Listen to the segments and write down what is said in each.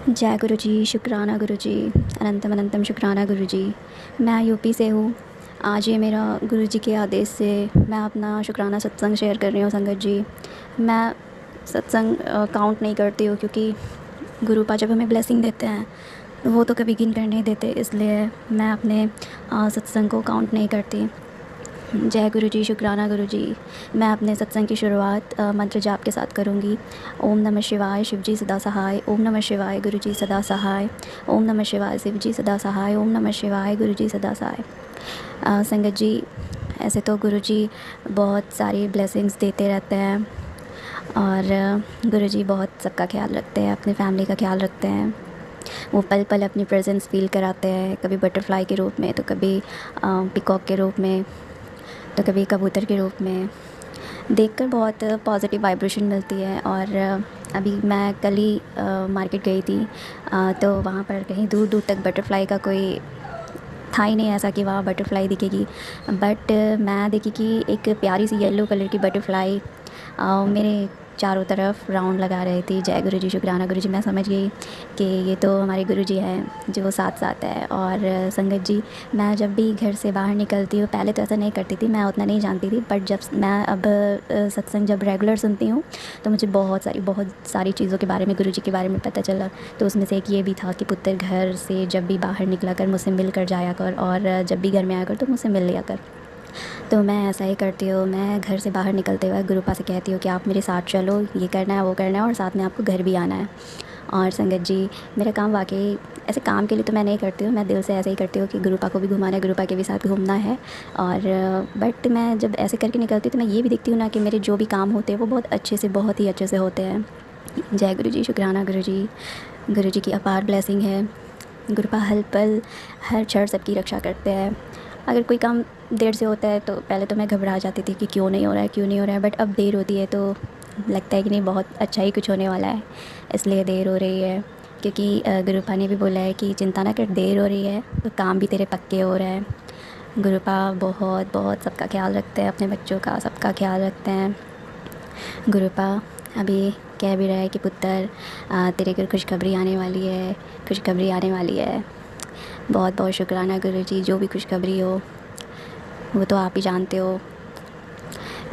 जय गुरु जी, शुक्राना गुरु जी, अनंतम अनंतम शुक्राना गुरु जी। मैं यूपी से हूँ। आज ये मेरा गुरु जी के आदेश से मैं अपना शुक्राना सत्संग शेयर कर रही हूँ संगत जी। मैं सत्संग काउंट नहीं करती हूँ, क्योंकि गुरु पा जब हमें ब्लेसिंग देते हैं तो वो तो कभी गिन कर नहीं देते, इसलिए मैं अपने सत्संग को काउंट नहीं करती। जय गुरु जी, शुक्राना गुरु जी। मैं अपने सत्संग की शुरुआत मंत्र जाप के साथ करूँगी। ओम नमः शिवाय, शिव जी सदा सहाय। ओम नमः शिवाय, गुरु जी सदा सहाय। ओम नमः शिवाय, शिव जी सदा सहाय। ओम नमः शिवाय, गुरु जी सदा सहाय। संगत जी, ऐसे तो गुरु जी बहुत सारी ब्लेसिंग्स देते रहते हैं, और गुरु जी बहुत सबका ख्याल रखते हैं, अपनी फैमिली का ख्याल रखते हैं। वो पल पल अपनी प्रेजेंस फील कराते हैं, कभी बटरफ्लाई के रूप में, तो कभी पिकॉक के रूप में, तो कभी कबूतर के रूप में। देखकर बहुत पॉजिटिव वाइब्रेशन मिलती है। और अभी मैं कल ही मार्केट गई थी, तो वहाँ पर कहीं दूर दूर तक बटरफ्लाई का कोई था ही नहीं ऐसा कि वहाँ बटरफ्लाई दिखेगी। बट मैं देखी कि एक प्यारी सी येलो कलर की बटरफ्लाई मेरे चारों तरफ राउंड लगा रही थी। जय गुरु जी, शुक्राना गुरु जी। मैं समझ गई कि ये तो हमारे गुरु जी हैं जो साथ साथ है। और संगत जी, मैं जब भी घर से बाहर निकलती हूँ, पहले तो ऐसा नहीं करती थी, मैं उतना नहीं जानती थी, बट जब मैं अब सत्संग जब रेगुलर सुनती हूँ तो मुझे बहुत सारी चीज़ों के बारे में, गुरु जी के बारे में पता चला। तो उसमें से एक ये भी था कि पुत्र घर से जब भी बाहर निकला कर मुझसे मिल कर जाया कर, और जब भी घर में आया कर तो मुझसे मिल लिया कर। तो मैं ऐसा ही करती हूँ। मैं घर से बाहर निकलते हुए गुरुपा से कहती हूँ कि आप मेरे साथ चलो, ये करना है वो करना है, और साथ में आपको घर भी आना है। और संगत जी, मेरा काम वाकई ऐसे काम के लिए तो मैं नहीं करती हूँ, मैं दिल से ऐसे ही करती हूँ कि गुरुपा को भी घुमाना है, गुरुपा के भी साथ घूमना है। और बट मैं जब ऐसे करके निकलती हूँ तो मैं ये भी देखती हूँ ना कि मेरे जो भी काम होते हैं वो बहुत अच्छे से, बहुत ही अच्छे से होते हैं। जय गुरु जी, शुक्राना गुरु जी। गुरु जी की अपार ब्लेसिंग है। गुरुपा हर पल हर क्षण सबकी रक्षा करते हैं। अगर कोई काम देर से होता है तो पहले तो मैं घबरा जाती थी कि क्यों नहीं हो रहा है, क्यों नहीं हो रहा है, बट अब देर होती है तो लगता है कि नहीं, बहुत अच्छा ही कुछ होने वाला है, इसलिए देर हो रही है। क्योंकि गुरुपा ने भी बोला है कि चिंता ना कर, देर हो रही है तो काम भी तेरे पक्के हो रहे हैं। गुरुपा बहुत बहुत सबका ख्याल रखते हैं, अपने बच्चों का सबका ख्याल रखते हैं। गुरुपा अभी कह भी रहा है कि पुत्र, तेरे घर खुशखबरी आने वाली है, खुशखबरी आने वाली है। बहुत बहुत शुक्राना गुरु जी, जो भी खुशखबरी हो वो तो आप ही जानते हो।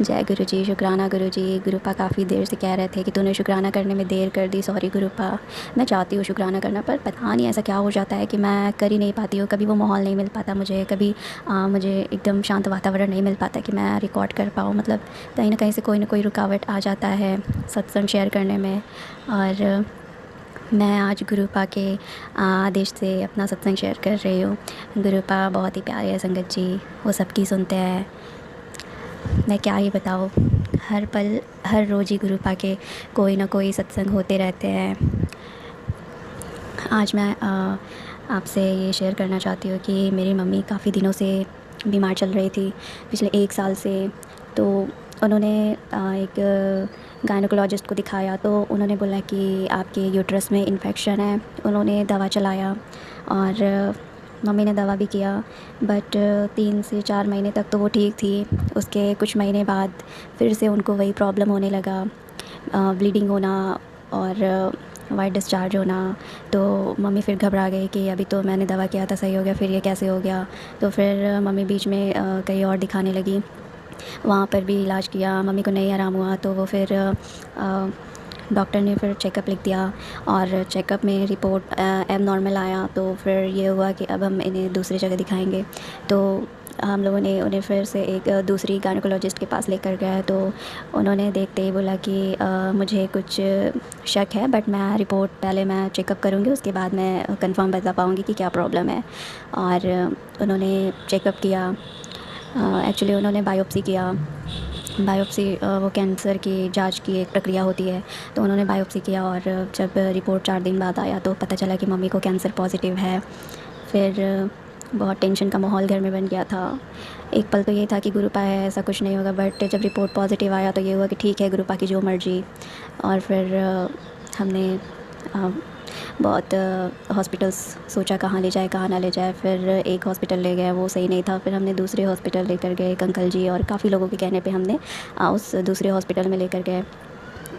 जय गुरु जी, शुक्राना गुरु जी। गुरुपा काफ़ी देर से कह रहे थे कि तूने शुक्राना करने में देर कर दी, सॉरी गुरुपा। मैं चाहती हूँ शुक्राना करना, पर पता नहीं ऐसा क्या हो जाता है कि मैं कर ही नहीं पाती हूँ। कभी वो माहौल नहीं मिल पाता मुझे, कभी मुझे एकदम शांत वातावरण नहीं मिल पाता कि मैं रिकॉर्ड कर पाऊँ। मतलब कहीं ना कहीं से कोई ना कोई रुकावट आ जाता है सत्संग शेयर करने में। और मैं आज गुरुपा के आदेश से अपना सत्संग शेयर कर रही हूँ। गुरुपा बहुत ही प्यारे है संगत जी, वो सबकी सुनते हैं। मैं क्या ही बताऊँ, हर पल हर रोज़ ही गुरुपा के कोई ना कोई सत्संग होते रहते हैं। आज मैं आपसे ये शेयर करना चाहती हूँ कि मेरी मम्मी काफ़ी दिनों से बीमार चल रही थी, पिछले 1 साल से। तो उन्होंने एक गायनोकोलॉजिस्ट को दिखाया, तो उन्होंने बोला कि आपके यूट्रस में इन्फेक्शन है। उन्होंने दवा चलाया और मम्मी ने दवा भी किया, बट 3 से 4 महीने तक तो वो ठीक थी। उसके कुछ महीने बाद फिर से उनको वही प्रॉब्लम होने लगा, ब्लीडिंग होना और वाइट डिस्चार्ज होना। तो मम्मी फिर घबरा गई कि अभी तो मैंने दवा किया था, सही हो गया, फिर ये कैसे हो गया। तो फिर मम्मी बीच में कहीं और दिखाने लगी, वहाँ पर भी इलाज किया, मम्मी को नहीं आराम हुआ। तो वो फिर डॉक्टर ने फिर चेकअप लिख दिया, और चेकअप में रिपोर्ट एब नॉर्मल आया। तो फिर ये हुआ कि अब हम इन्हें दूसरी जगह दिखाएंगे। तो हम लोगों ने उन्हें फिर से एक दूसरी गायनोकोलॉजिस्ट के पास लेकर गए। तो उन्होंने देखते ही बोला कि मुझे कुछ शक है, बट मैं रिपोर्ट पहले मैं चेकअप करूँगी, उसके बाद मैं कंफर्म बता पाऊँगी कि क्या प्रॉब्लम है। और उन्होंने चेकअप किया, एक्चुअली उन्होंने बायोप्सी किया। बायोप्सी वो कैंसर की जांच की एक प्रक्रिया होती है। तो उन्होंने बायोप्सी किया, और जब रिपोर्ट 4 दिन बाद आया तो पता चला कि मम्मी को कैंसर पॉजिटिव है। फिर बहुत टेंशन का माहौल घर में बन गया था। एक पल तो ये था कि गुरुपा है, ऐसा कुछ नहीं होगा, बट जब रिपोर्ट पॉजिटिव आया तो ये हुआ कि ठीक है, गुरुपा की जो मर्ज़ी। और फिर हमने बहुत हॉस्पिटल्स सोचा कहाँ ले जाए कहाँ ना ले जाए। फिर एक हॉस्पिटल ले गए, वो सही नहीं था। फिर हमने दूसरे हॉस्पिटल लेकर गए, एक अंकल जी और काफ़ी लोगों के कहने पे हमने उस दूसरे हॉस्पिटल में लेकर गए।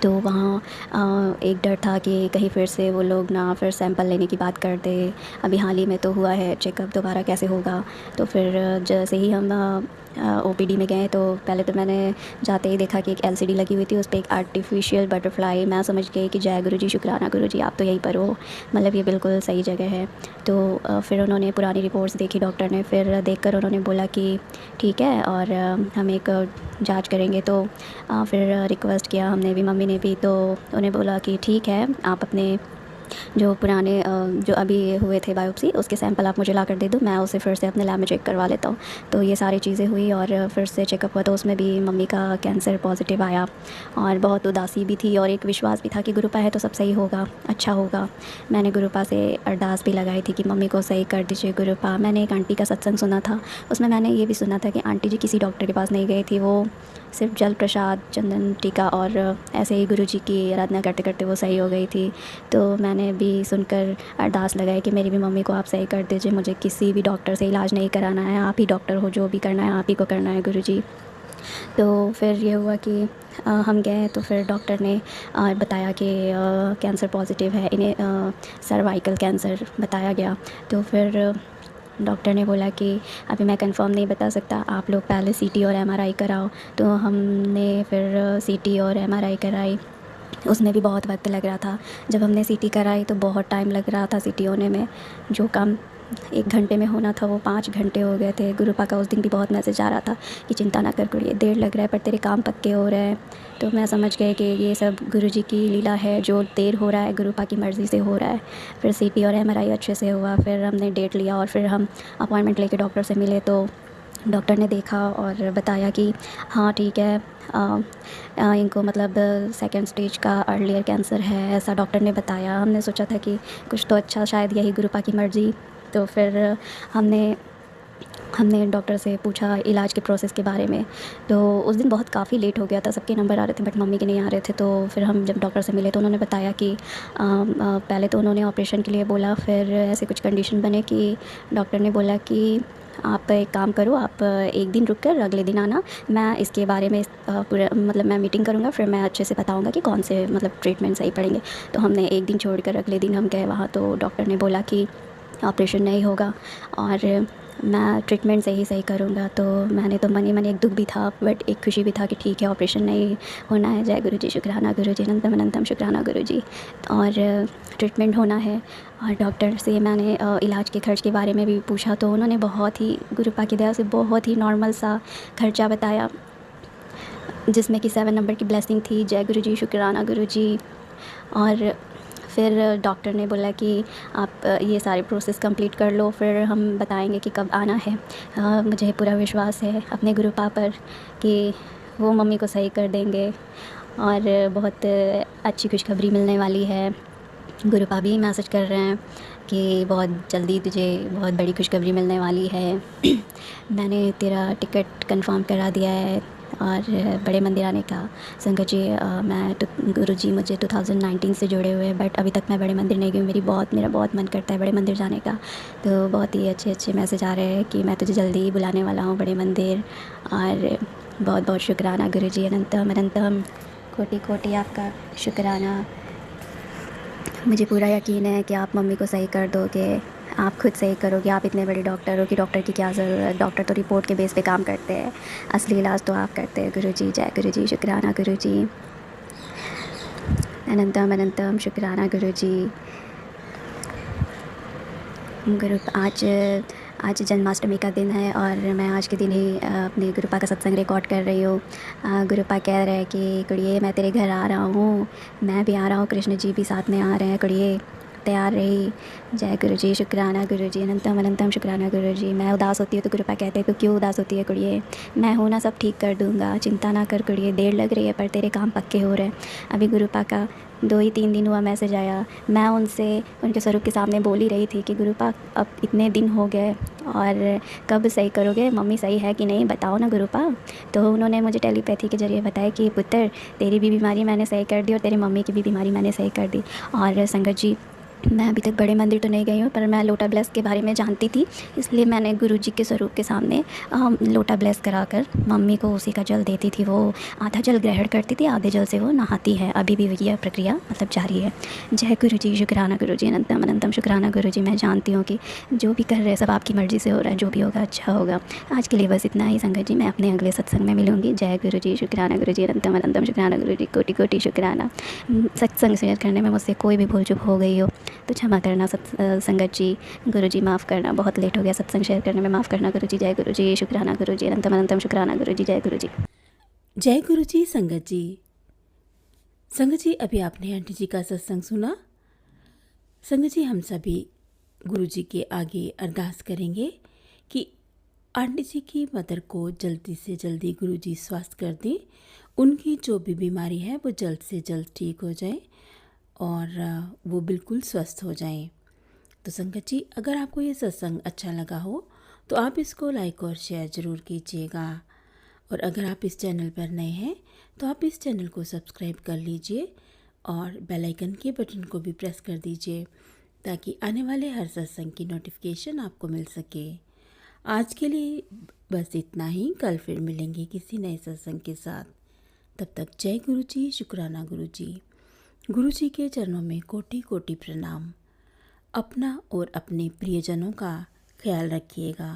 तो वहाँ एक डर था कि कहीं फिर से वो लोग ना फिर सैंपल लेने की बात कर दे। अभी हाल ही में तो हुआ है, चेकअप दोबारा कैसे होगा। तो फिर जैसे ही हम ओपीडी में गए तो पहले तो मैंने जाते ही देखा कि एक एलसीडी लगी हुई थी, उस पे एक आर्टिफिशियल बटरफ्लाई। मैं समझ गई कि जय गुरुजी शुक्राना गुरुजी, आप तो यहीं पर हो, मतलब ये बिल्कुल सही जगह है। तो फिर उन्होंने पुरानी रिपोर्ट्स देखी डॉक्टर ने, फिर देखकर उन्होंने बोला कि ठीक है और हम एक जांच करेंगे। तो फिर रिक्वेस्ट किया हमने भी, मम्मी ने भी, तो उन्हें बोला कि ठीक है, आप अपने जो पुराने जो अभी हुए थे बायोप्सी, उसके सैंपल आप मुझे ला कर दे दो, मैं उसे फिर से अपने लैब में चेक करवा लेता हूँ। तो ये सारी चीज़ें हुई और फिर से चेकअप हुआ, तो उसमें भी मम्मी का कैंसर पॉजिटिव आया। और बहुत उदासी भी थी और एक विश्वास भी था कि गुरुपा है तो सब सही होगा, अच्छा होगा। मैंने गुरुपा से अरदास भी लगाई थी कि मम्मी को सही कर दीजिए गुरुपा। मैंने एक आंटी का सत्संग सुना था, उसमें मैंने ये भी सुना था कि आंटी जी किसी डॉक्टर के पास नहीं गई थी, वो सिर्फ जल प्रसाद, चंदन टीका और ऐसे ही गुरुजी की आराधना करते करते वो सही हो गई थी। तो मैंने भी सुनकर अरदास लगाई कि मेरी भी मम्मी को आप सही कर दीजिए, मुझे किसी भी डॉक्टर से इलाज नहीं कराना है, आप ही डॉक्टर हो, जो भी करना है आप ही को करना है गुरुजी। तो फिर ये हुआ कि हम गए तो फिर डॉक्टर ने बताया कि कैंसर पॉजिटिव है इन्हें, सर्वाइकल कैंसर बताया गया। तो फिर डॉक्टर ने बोला कि अभी मैं कंफर्म नहीं बता सकता, आप लोग पहले सीटी और एमआरआई कराओ। तो हमने फिर सीटी और एमआरआई कराई, उसमें भी बहुत वक्त लग रहा था। जब हमने सीटी कराई तो बहुत टाइम लग रहा था सीटी होने में, जो काम 1 घंटे में होना था वो 5 घंटे हो गए थे। गुरुपा का उस दिन भी बहुत मैसेज आ रहा था कि चिंता ना कर कुड़िए, देर लग रहा है पर तेरे काम पक्के हो रहे हैं। तो मैं समझ गई कि ये सब गुरुजी की लीला है, जो देर हो रहा है गुरुपा की मर्ज़ी से हो रहा है। फिर सीटी और एमआरआई अच्छे से हुआ, फिर हमने डेट लिया और फिर हम अपॉइंटमेंट लेके डॉक्टर से मिले। तो डॉक्टर ने देखा और बताया कि हाँ ठीक है, इनको मतलब सेकंड स्टेज का अर्लियर कैंसर है, ऐसा डॉक्टर ने बताया। हमने सोचा था कि कुछ तो अच्छा, शायद यही गुरुपा की मर्ज़ी। तो फिर हमने डॉक्टर से पूछा इलाज के प्रोसेस के बारे में। तो उस दिन बहुत काफ़ी लेट हो गया था, सबके नंबर आ रहे थे बट मम्मी के नहीं आ रहे थे। तो फिर हम जब डॉक्टर से मिले तो उन्होंने बताया कि पहले तो उन्होंने ऑपरेशन के लिए बोला, फिर ऐसे कुछ कंडीशन बने कि डॉक्टर ने बोला कि आप एक काम करो, आप 1 दिन रुक कर अगले दिन आना, मैं इसके बारे में पूरा मतलब मैं मीटिंग करूँगा, फिर मैं अच्छे से बताऊँगा कि कौन से मतलब ट्रीटमेंट सही पड़ेंगे। तो हमने 1 दिन छोड़कर अगले दिन हम गए वहाँ, तो डॉक्टर ने बोला कि ऑपरेशन नहीं होगा और मैं ट्रीटमेंट से ही सही करूँगा। तो मैंने तो मन ही मन, एक दुख भी था बट एक खुशी भी था कि ठीक है ऑपरेशन नहीं होना है, जय गुरुजी शुक्राना गुरुजी, अनंतम अनंतम शुक्राना गुरुजी, और ट्रीटमेंट होना है। और डॉक्टर से मैंने इलाज के खर्च के बारे में भी पूछा, तो उन्होंने बहुत ही गुरुपा की दया से बहुत ही नॉर्मल सा खर्चा बताया, जिसमें कि 7 नंबर की ब्लेसिंग थी, जय गुरुजी शुक्राना गुरुजी। और फिर डॉक्टर ने बोला कि आप ये सारे प्रोसेस कंप्लीट कर लो, फिर हम बताएंगे कि कब आना है। मुझे पूरा विश्वास है अपने गुरुपा पर कि वो मम्मी को सही कर देंगे और बहुत अच्छी खुशखबरी मिलने वाली है। गुरुपा भी मैसेज कर रहे हैं कि बहुत जल्दी तुझे बहुत बड़ी खुशखबरी मिलने वाली है। मैंने तेरा टिकट कंफर्म करा दिया है और बड़े मंदिर आने का। संगत जी, मैं तो गुरुजी मुझे 2019 से जुड़े हुए हैं बट अभी तक मैं बड़े मंदिर नहीं गई। मेरा बहुत मन करता है बड़े मंदिर जाने का। तो बहुत ही अच्छे अच्छे मैसेज आ रहे हैं कि मैं तुझे जल्दी ही बुलाने वाला हूँ बड़े मंदिर। और बहुत बहुत शुक्राना गुरुजी, अनंतम अनंतम कोटि कोटि आपका शुक्राना। मुझे पूरा यकीन है कि आप मम्मी को सही कर दोगे, आप खुद सही करोगे। आप इतने बड़े डॉक्टर हो कि डॉक्टर की क्या ज़रूरत, डॉक्टर तो रिपोर्ट के बेस पे काम करते हैं, असली इलाज तो आप करते हैं गुरुजी। जय गुरुजी शुक्राना गुरुजी, अनंतम अनंतम शुक्राना गुरुजी। गुरु आज जन्माष्टमी का दिन है और मैं आज के दिन ही अपने गुरुपा का सत्संग रिकॉर्ड कर रही हूँ। गुरुपा कह रहे हैं कि कुड़िए मैं तेरे घर आ रहा हूँ, मैं भी आ रहा हूँ, कृष्ण जी भी साथ में आ रहे हैं, कुड़िए तैयार रही। जय गुरुजी शुक्राना गुरुजी, अनंतम अनंतम शुक्राना गुरुजी। मैं उदास होती हूँ तो गुरुपा कहते हैं तो क्यों उदास होती है कुड़िए, मैं हूँ ना, सब ठीक कर दूँगा, चिंता ना कर कुड़िए, देर लग रही है पर तेरे काम पक्के हो रहे हैं। अभी गुरुपा का 2 ही 3 दिन हुआ मैसेज आया। मैं उनसे उनके स्वरूप के सामने बोल ही रही थी कि गुरुपा अब इतने दिन हो गए और कब सही करोगे, मम्मी सही है कि नहीं बताओ ना गुरुपा। तो उन्होंने मुझे टेलीपैथी के ज़रिए बताया कि पुत्र तेरी भी बीमारी मैंने सही कर दी और तेरी मम्मी की भी बीमारी मैंने सही कर दी। और संगत जी, मैं अभी तक बड़े मंदिर तो नहीं गई हूँ, पर मैं लोटा ब्लेस के बारे में जानती थी, इसलिए मैंने गुरुजी के स्वरूप के सामने लोटा ब्लेस कराकर मम्मी को उसी का जल देती थी। वो आधा जल ग्रहण करती थी, आधे जल से वो नहाती है। अभी भी यह प्रक्रिया मतलब जारी है। जय गुरु जी, शुक्राना गुरु जी, अनंतम अनंतम शुक्राना गुरु जी। मैं जानती हूँ कि जो भी कर रहे हैं सब आपकी मर्ज़ी से हो रहा है, जो भी होगा अच्छा होगा। आज के लिए बस इतना ही संगत जी, मैं अपने अगले सत्संग में मिलूँगी। जय गुरु जी, शुक्राना गुरु जी, अनंतम अनंतम शुक्राना गुरु जी, कोटि कोटि शुक्राना। सत्संग शेयर करने में मुझसे कोई भी भूल चूक हो गई हो तो क्षमा करना संगत जी। गुरु जी माफ़ करना, बहुत लेट हो गया सत्संग शेयर करने में, माफ़ करना गुरु जी। जय गुरु जी, शुक्राना गुरु जी, अनंतम अनंतम शुक्राना गुरु जी। जय गुरु जी। जय गुरु जी। संगत जी, संगत जी, अभी आपने आंटी जी का सत्संग सुना। संगत जी, हम सभी गुरु जी के आगे अरदास करेंगे कि आंटी जी की मदर को जल्दी से जल्दी गुरु जी स्वास्थ्य कर दें, उनकी जो भी बीमारी है वो जल्द से जल्द ठीक हो जाए और वो बिल्कुल स्वस्थ हो जाएं। तो संगत जी, अगर आपको ये सत्संग अच्छा लगा हो तो आप इसको लाइक और शेयर ज़रूर कीजिएगा। और अगर आप इस चैनल पर नए हैं तो आप इस चैनल को सब्सक्राइब कर लीजिए और बेल आइकन के बटन को भी प्रेस कर दीजिए ताकि आने वाले हर सत्संग की नोटिफिकेशन आपको मिल सके। आज के लिए बस इतना ही। कल फिर मिलेंगे किसी नए सत्संग के साथ। तब तक जय गुरु जी, शुक्राना गुरु जी। गुरु जी के चरणों में कोटि कोटि प्रणाम। अपना और अपने प्रियजनों का ख्याल रखिएगा।